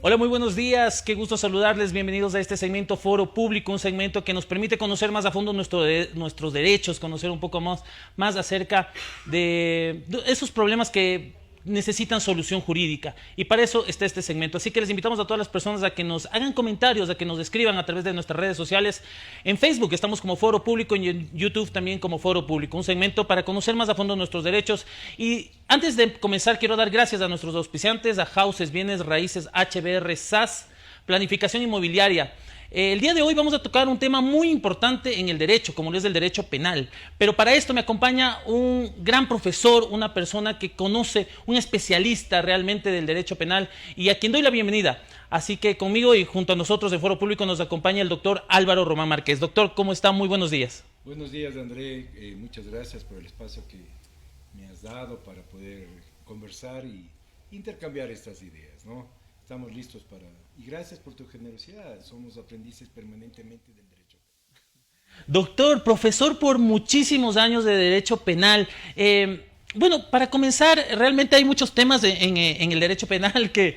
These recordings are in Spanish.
Hola, muy buenos días, qué gusto saludarles, bienvenidos a este segmento Foro Público, un segmento que nos permite conocer más a fondo nuestros derechos, conocer un poco más acerca de esos problemas que necesitan solución jurídica, y para eso está este segmento. Así que les invitamos a todas las personas a que nos hagan comentarios, a que nos escriban a través de nuestras redes sociales. En Facebook estamos como Foro Público y en YouTube también como Foro Público, un segmento para conocer más a fondo nuestros derechos. Y antes de comenzar quiero dar gracias a nuestros auspiciantes, a Houses, Bienes Raíces, HBR, SAS, Planificación Inmobiliaria. El día de hoy vamos a tocar un tema muy importante en el derecho, como lo es el derecho penal. Pero para esto me acompaña un gran profesor, una persona que conoce, un especialista realmente del derecho penal y a quien doy la bienvenida. Así que conmigo y junto a nosotros en Foro Público nos acompaña el doctor Álvaro Román Márquez. Doctor, ¿cómo está? Muy buenos días. Buenos días, André. Muchas gracias por el espacio que me has dado para poder conversar y intercambiar estas ideas, ¿no? Estamos listos para... Y gracias por tu generosidad. Somos aprendices permanentemente del derecho. Doctor, profesor por muchísimos años de derecho penal. Bueno, para comenzar, realmente hay muchos temas en el derecho penal que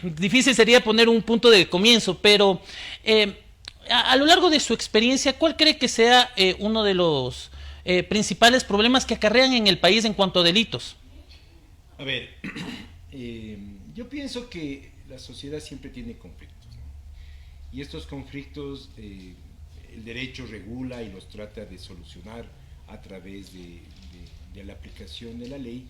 difícil sería poner un punto de comienzo, pero a lo largo de su experiencia, ¿cuál cree que sea uno de los principales problemas que acarrean en el país en cuanto a delitos? A ver, yo pienso que la sociedad siempre tiene conflictos, ¿no? Y estos conflictos el derecho regula y los trata de solucionar a través de la aplicación de la ley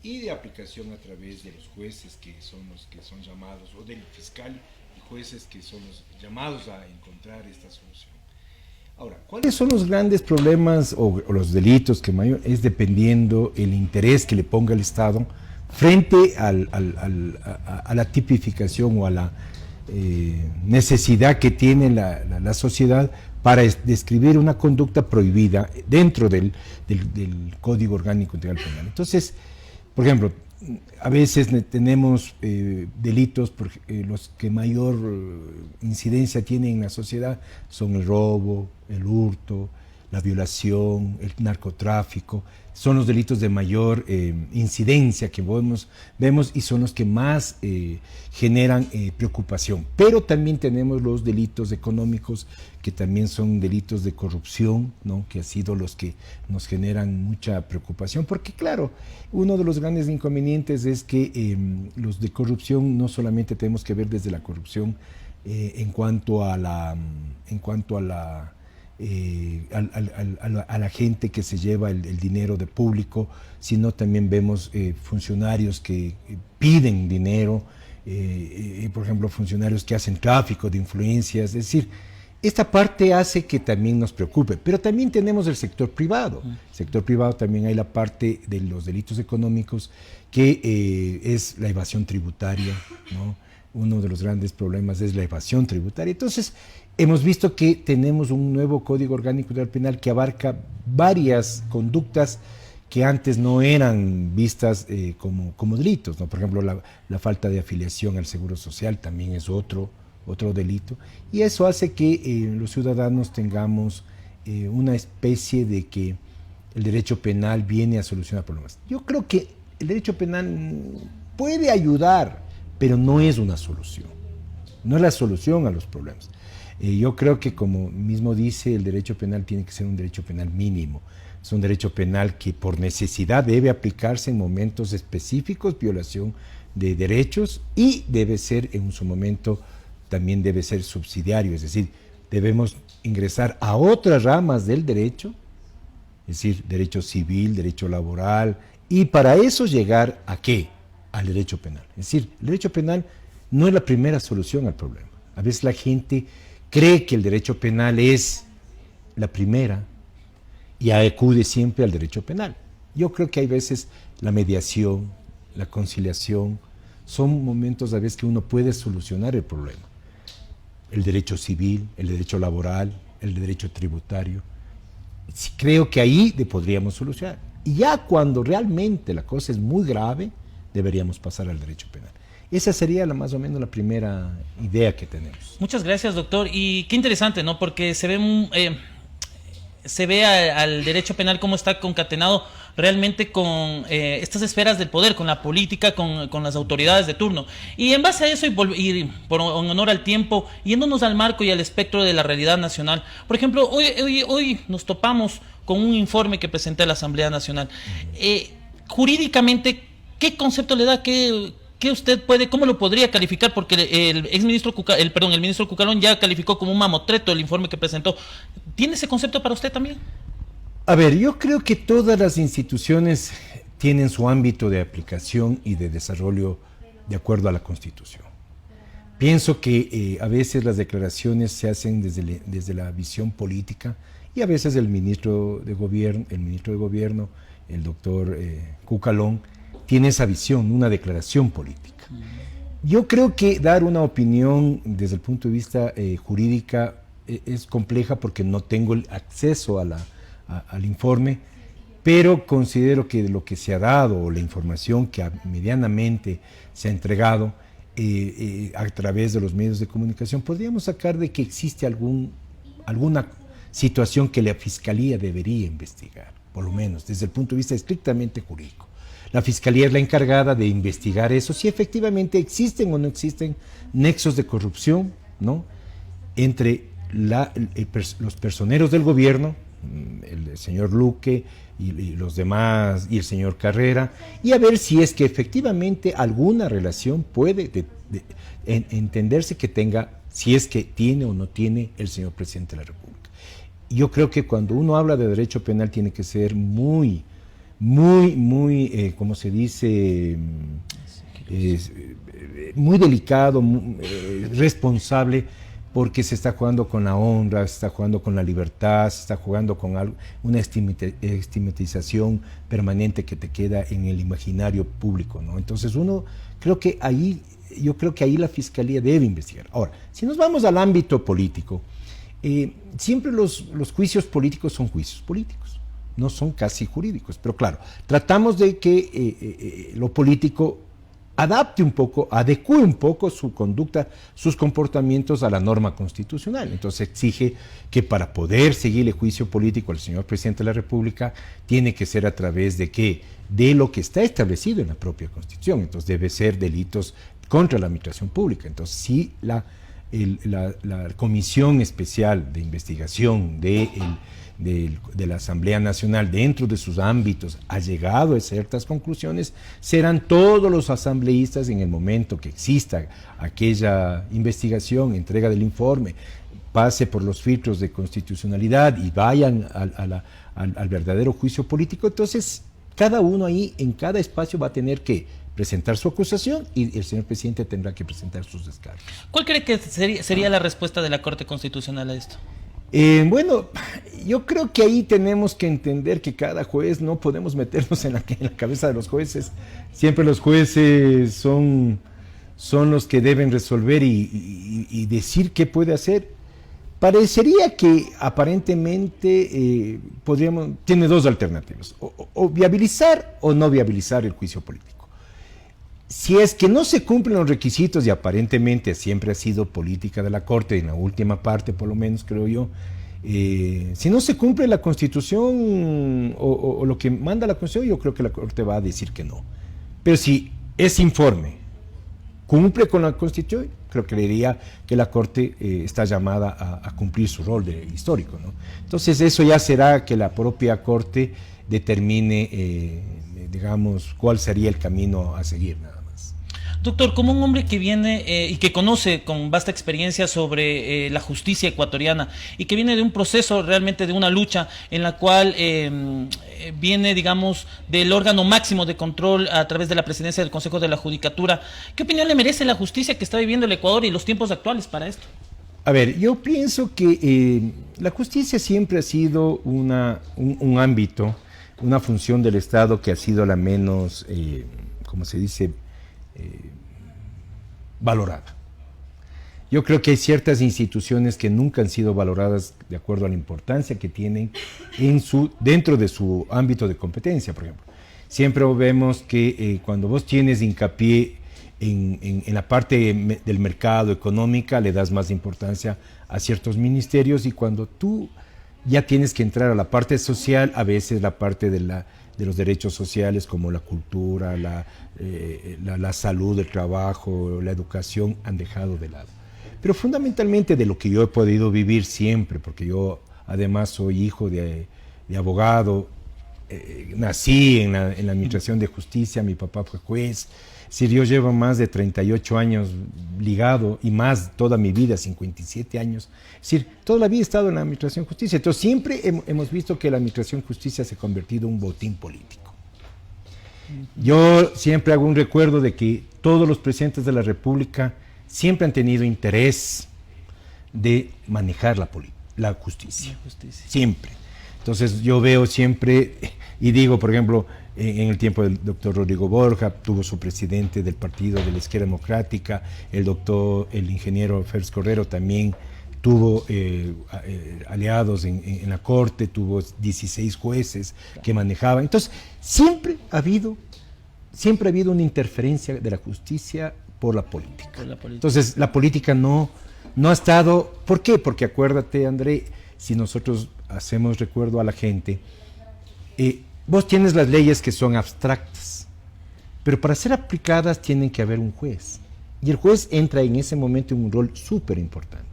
y de aplicación a través de los jueces que son los que son llamados, o del fiscal y jueces que son los llamados a encontrar esta solución. Ahora, ¿cuáles son los grandes problemas o los delitos que mayor es dependiendo el interés que le ponga el Estado frente a la tipificación o a la necesidad que tiene la sociedad para describir una conducta prohibida dentro del Código Orgánico Integral Penal? Entonces, por ejemplo, a veces tenemos delitos, los que mayor incidencia tienen en la sociedad son el robo, el hurto, la violación, el narcotráfico. Son los delitos de mayor incidencia que vemos y son los que más generan preocupación. Pero también tenemos los delitos económicos, que también son delitos de corrupción, ¿no? Que han sido los que nos generan mucha preocupación, porque claro, uno de los grandes inconvenientes es que los de corrupción no solamente tenemos que ver desde la corrupción en cuanto a la gente que se lleva el dinero de público, sino también vemos funcionarios que piden dinero, por ejemplo, funcionarios que hacen tráfico de influencias. Es decir, esta parte hace que también nos preocupe, pero también tenemos el sector privado. El sector privado también hay la parte de los delitos económicos, que es la evasión tributaria, ¿no? Uno de los grandes problemas es la evasión tributaria. Entonces, hemos visto que tenemos un nuevo Código Orgánico Integral Penal que abarca varias conductas que antes no eran vistas como delitos, ¿no? Por ejemplo, la falta de afiliación al Seguro Social también es otro delito, y eso hace que los ciudadanos tengamos una especie de que el derecho penal viene a solucionar problemas. Yo creo que el derecho penal puede ayudar, pero no es una solución, no es la solución a los problemas. Yo creo que, como mismo dice, el derecho penal tiene que ser un derecho penal mínimo. Es un derecho penal que por necesidad debe aplicarse en momentos específicos, violación de derechos, y debe ser en su momento, también debe ser subsidiario, es decir, debemos ingresar a otras ramas del derecho, es decir, derecho civil, derecho laboral, y para eso llegar ¿a qué? Al derecho penal. Es decir, el derecho penal no es la primera solución al problema. A veces la gente cree que el derecho penal es la primera y acude siempre al derecho penal. Yo creo que hay veces la mediación, la conciliación, son momentos a veces que uno puede solucionar el problema. El derecho civil, el derecho laboral, el derecho tributario. Creo que ahí podríamos solucionar. Y ya cuando realmente la cosa es muy grave, deberíamos pasar al derecho penal. Esa sería más o menos la primera idea que tenemos. Muchas gracias, doctor. Y qué interesante, ¿no? Porque se ve se ve al derecho penal cómo está concatenado realmente con estas esferas del poder, con la política, con las autoridades de turno. Y en base a eso, y por honor al tiempo, yéndonos al marco y al espectro de la realidad nacional, por ejemplo, hoy nos topamos con un informe que presenté a la Asamblea Nacional. Jurídicamente, ¿qué concepto le da? ¿Qué usted puede, cómo lo podría calificar? Porque el ministro Cucalón ya calificó como un mamotreto el informe que presentó. ¿Tiene ese concepto para usted también? A ver, yo creo que todas las instituciones tienen su ámbito de aplicación y de desarrollo de acuerdo a la Constitución. Pienso que a veces las declaraciones se hacen desde la visión política y a veces el ministro de Gobierno, el doctor Cucalón, tiene esa visión, una declaración política. Yo creo que dar una opinión desde el punto de vista jurídica es compleja porque no tengo el acceso al informe, pero considero que de lo que se ha dado o la información que medianamente se ha entregado a través de los medios de comunicación, podríamos sacar de que existe alguna situación que la Fiscalía debería investigar, por lo menos desde el punto de vista estrictamente jurídico. La Fiscalía es la encargada de investigar eso, si efectivamente existen o no existen nexos de corrupción, ¿no?, entre los personeros del gobierno, el señor Luque y los demás, y el señor Carrera, y a ver si es que efectivamente alguna relación puede entenderse que tenga, si es que tiene o no tiene el señor presidente de la República. Yo creo que cuando uno habla de derecho penal tiene que ser muy, ¿cómo se dice? Muy delicado, responsable, porque se está jugando con la honra, se está jugando con la libertad, se está jugando con una estigmatización permanente que te queda en el imaginario público, ¿no? Entonces yo creo que ahí la Fiscalía debe investigar. Ahora, si nos vamos al ámbito político, siempre los juicios políticos son juicios políticos, no son casi jurídicos, pero claro, tratamos de que lo político adecue un poco su conducta, sus comportamientos a la norma constitucional. Entonces exige que para poder seguir el juicio político al señor presidente de la República tiene que ser a través de lo que está establecido en la propia Constitución. Entonces debe ser delitos contra la administración pública. Entonces si la Comisión Especial de Investigación de la Asamblea Nacional dentro de sus ámbitos ha llegado a ciertas conclusiones, serán todos los asambleístas en el momento que exista aquella investigación, entrega del informe, pase por los filtros de constitucionalidad y vayan al verdadero juicio político. Entonces cada uno ahí en cada espacio va a tener que presentar su acusación y el señor presidente tendrá que presentar sus descargos. ¿Cuál cree que sería la respuesta de la Corte Constitucional a esto? Bueno, yo creo que ahí tenemos que entender que cada juez, no podemos meternos en la cabeza de los jueces. Siempre los jueces son los que deben resolver y decir qué puede hacer. Parecería que aparentemente tiene dos alternativas, o viabilizar o no viabilizar el juicio político. Si es que no se cumplen los requisitos, y aparentemente siempre ha sido política de la Corte, en la última parte por lo menos creo yo, si no se cumple la Constitución o lo que manda la Constitución, yo creo que la Corte va a decir que no. Pero si ese informe cumple con la Constitución, creo que diría que la Corte está llamada a cumplir su rol de histórico, ¿no? Entonces eso ya será que la propia Corte determine, digamos, cuál sería el camino a seguir, nada más. Doctor, como un hombre que viene y que conoce con vasta experiencia sobre la justicia ecuatoriana y que viene de un proceso realmente de una lucha en la cual viene, digamos, del órgano máximo de control a través de la presidencia del Consejo de la Judicatura, ¿qué opinión le merece la justicia que está viviendo el Ecuador y los tiempos actuales para esto? A ver, yo pienso que la justicia siempre ha sido un ámbito, una función del Estado que ha sido la menos, ¿cómo se dice?, valorada. Yo creo que hay ciertas instituciones que nunca han sido valoradas de acuerdo a la importancia que tienen dentro de su ámbito de competencia, por ejemplo. Siempre vemos que cuando vos tienes hincapié en la parte del mercado económica, le das más importancia a ciertos ministerios, y cuando tú ya tienes que entrar a la parte social, a veces la parte de los derechos sociales como la cultura, la salud, el trabajo, la educación han dejado de lado. Pero fundamentalmente de lo que yo he podido vivir siempre, porque yo además soy hijo de abogado, nací en la Administración de Justicia, mi papá fue juez, es decir, yo llevo más de 38 años ligado y más toda mi vida, 57 años, es decir, toda la vida he estado en la Administración de Justicia, entonces siempre hemos visto que la Administración de Justicia se ha convertido en un botín político. Yo siempre hago un recuerdo de que todos los presidentes de la República siempre han tenido interés de manejar la justicia, siempre. Entonces yo veo siempre, y digo, por ejemplo, en el tiempo del doctor Rodrigo Borja, tuvo su presidente del Partido de la Izquierda Democrática, el ingeniero Félix Correro también tuvo aliados en la Corte, tuvo 16 jueces que manejaban. Entonces, siempre ha habido una interferencia de la justicia por la política. Entonces, la política no ha estado... ¿Por qué? Porque acuérdate, André, si nosotros hacemos recuerdo a la gente, vos tienes las leyes que son abstractas, pero para ser aplicadas tienen que haber un juez. Y el juez entra en ese momento en un rol súper importante.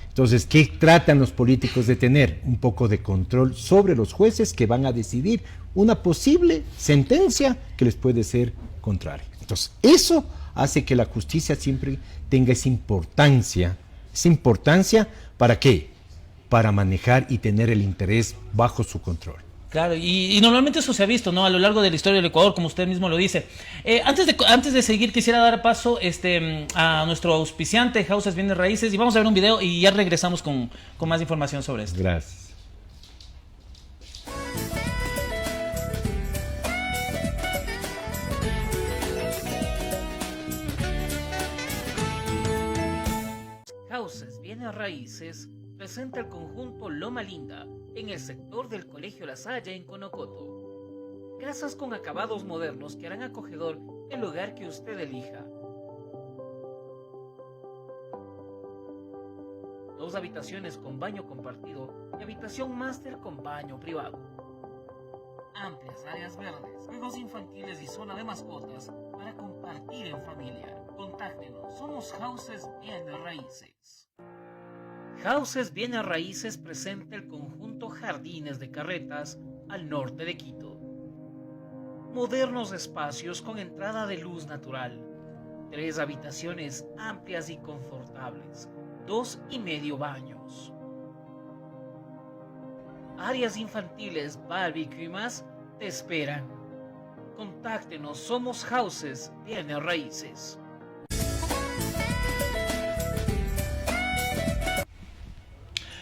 Entonces, ¿qué tratan los políticos de tener? Un poco de control sobre los jueces que van a decidir una posible sentencia que les puede ser contraria. Entonces, eso hace que la justicia siempre tenga esa importancia. ¿Esa importancia para qué? Para manejar y tener el interés bajo su control. Claro, y normalmente eso se ha visto, ¿no? A lo largo de la historia del Ecuador, como usted mismo lo dice. Antes de seguir, quisiera dar paso a nuestro auspiciante, Houses Bienes Raíces, y vamos a ver un video y ya regresamos con más información sobre esto. Gracias. Houses Bienes Raíces presenta el conjunto Loma Linda en el sector del Colegio La Salle en Conocoto. Casas con acabados modernos que harán acogedor el lugar que usted elija. 2 habitaciones con baño compartido y habitación máster con baño privado. Amplias áreas verdes, juegos infantiles y zona de mascotas para compartir en familia. Contáctenos, somos Houses Bienes Raíces. Houses Bienes Raíces presenta el conjunto Jardines de Carretas al norte de Quito. Modernos espacios con entrada de luz natural. 3 habitaciones amplias y confortables. 2,5 baños. Áreas infantiles, barbecue y más te esperan. Contáctenos, somos Houses Bienes Raíces.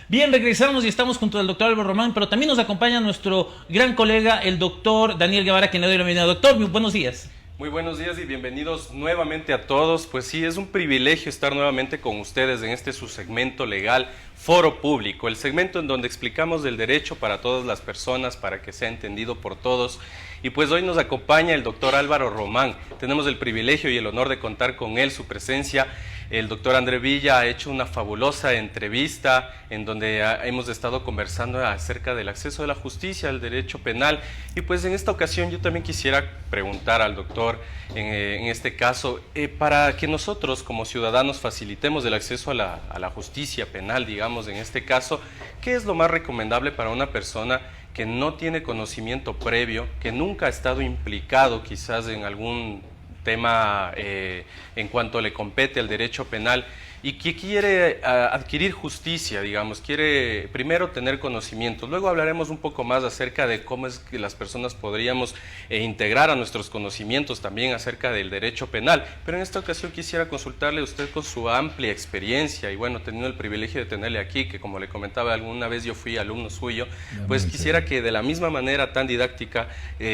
Bien, regresamos y estamos junto al doctor Álvaro Román, pero también nos acompaña nuestro gran colega, el doctor Daniel Guevara, quien le doy la bienvenida. Doctor, muy buenos días. Muy buenos días y bienvenidos nuevamente a todos. Pues sí, es un privilegio estar nuevamente con ustedes en este su segmento legal, Foro Público, el segmento en donde explicamos el derecho para todas las personas, para que sea entendido por todos. Y pues hoy nos acompaña el doctor Álvaro Román. Tenemos el privilegio y el honor de contar con él, su presencia. El doctor André Villa ha hecho una fabulosa entrevista en donde hemos estado conversando acerca del acceso a la justicia, al derecho penal. Y pues en esta ocasión yo también quisiera preguntar al doctor, en este caso, para que nosotros como ciudadanos facilitemos el acceso a la justicia penal, digamos, en este caso, ¿qué es lo más recomendable para una persona que no tiene conocimiento previo, que nunca ha estado implicado quizás en algún tema en cuanto le compete al derecho penal y que quiere adquirir justicia, digamos, quiere primero tener conocimientos? Luego hablaremos un poco más acerca de cómo es que las personas podríamos integrar a nuestros conocimientos también acerca del derecho penal, pero en esta ocasión quisiera consultarle a usted con su amplia experiencia y bueno, teniendo el privilegio de tenerle aquí, que como le comentaba alguna vez yo fui alumno suyo, pues quisiera que de la misma manera tan didáctica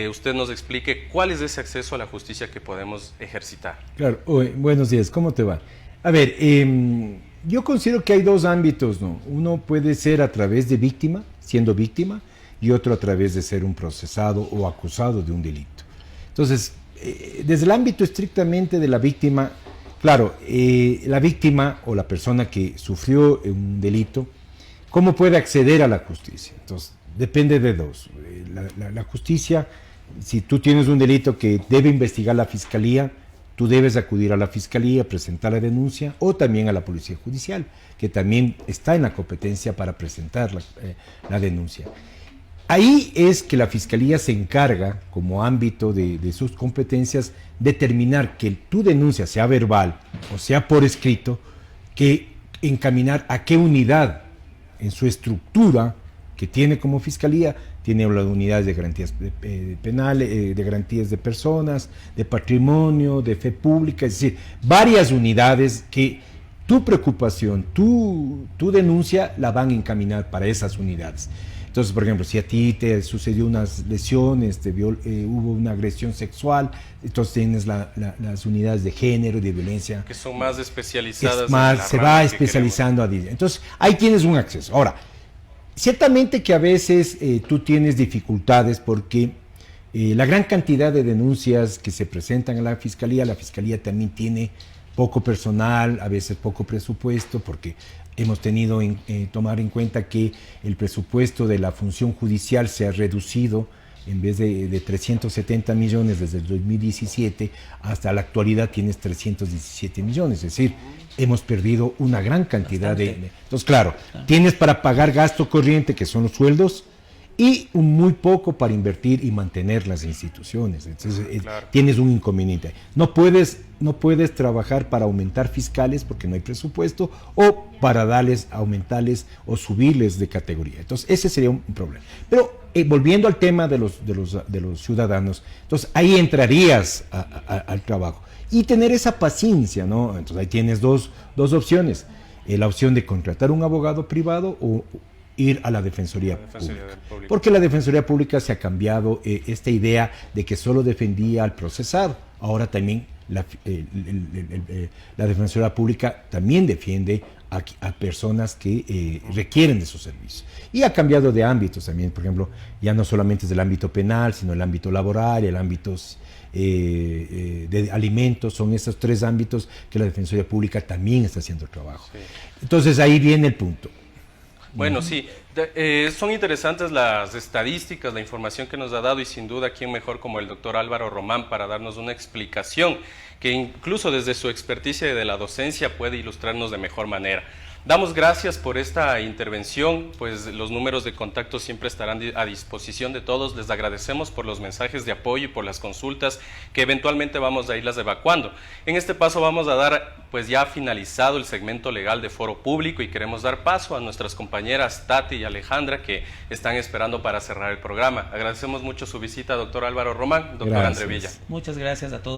usted nos explique cuál es ese acceso a la justicia que podemos ejercitar. Claro, buenos días, ¿cómo te va? A ver, yo considero que hay 2 ámbitos, ¿no? Uno puede ser a través de víctima, siendo víctima, y otro a través de ser un procesado o acusado de un delito. Entonces, desde el ámbito estrictamente de la víctima, claro, la víctima o la persona que sufrió un delito ¿Cómo puede acceder a la justicia? Entonces, depende de dos. La justicia, si tú tienes un delito que debe investigar la fiscalía, tú debes acudir a la fiscalía, presentar la denuncia, o también a la policía judicial, que también está en la competencia para presentar la denuncia. Ahí es que la fiscalía se encarga, como ámbito de sus competencias, determinar que tu denuncia, sea verbal o sea por escrito, que encaminar a qué unidad en su estructura que tiene como fiscalía. Tiene las unidades de garantías penales, de garantías de personas, de patrimonio, de fe pública, es decir, varias unidades que tu preocupación, tu denuncia la van a encaminar para esas unidades. Entonces, por ejemplo, si a ti te sucedió unas lesiones, hubo una agresión sexual, entonces tienes las unidades de género y de violencia. Que son más especializadas. Se va especializando a día. Entonces, ahí tienes un acceso. Ahora, ciertamente que a veces tú tienes dificultades porque la gran cantidad de denuncias que se presentan a la fiscalía también tiene poco personal, a veces poco presupuesto, porque hemos tenido tomar en cuenta que el presupuesto de la función judicial se ha reducido. En vez de 370 millones desde el 2017, hasta la actualidad tienes 317 millones. Es decir, hemos perdido una gran cantidad Entonces, claro, tienes para pagar gasto corriente, que son los sueldos, y muy poco para invertir y mantener las instituciones. Entonces, tienes un inconveniente. No puedes trabajar para aumentar fiscales porque no hay presupuesto, o para aumentarles o subirles de categoría. Entonces, ese sería un problema. Pero volviendo al tema de los ciudadanos, entonces ahí entrarías al trabajo y tener esa paciencia, ¿no? Entonces ahí tienes dos opciones: la opción de contratar un abogado privado o ir a la Defensoría Pública. Porque la Defensoría Pública se ha cambiado esta idea de que solo defendía al procesado. Ahora también la Defensoría Pública también defiende a personas que requieren de sus servicios. Y ha cambiado de ámbitos también, por ejemplo, ya no solamente es del ámbito penal, sino el ámbito laboral, el ámbito de alimentos. Son esos tres ámbitos que la Defensoría Pública también está haciendo el trabajo. Sí. Entonces ahí viene el punto. Bueno, sí, son interesantes las estadísticas, la información que nos ha dado, y sin duda quién mejor como el doctor Álvaro Román para darnos una explicación que incluso desde su experticia de la docencia puede ilustrarnos de mejor manera. Damos gracias por esta intervención, pues los números de contacto siempre estarán a disposición de todos. Les agradecemos por los mensajes de apoyo y por las consultas que eventualmente vamos a irlas evacuando. En este paso vamos a dar, pues ya finalizado el segmento legal de Foro Público, y queremos dar paso a nuestras compañeras Tati y Alejandra, que están esperando para cerrar el programa. Agradecemos mucho su visita, doctor Álvaro Román, doctor André Villa. Muchas gracias a todos.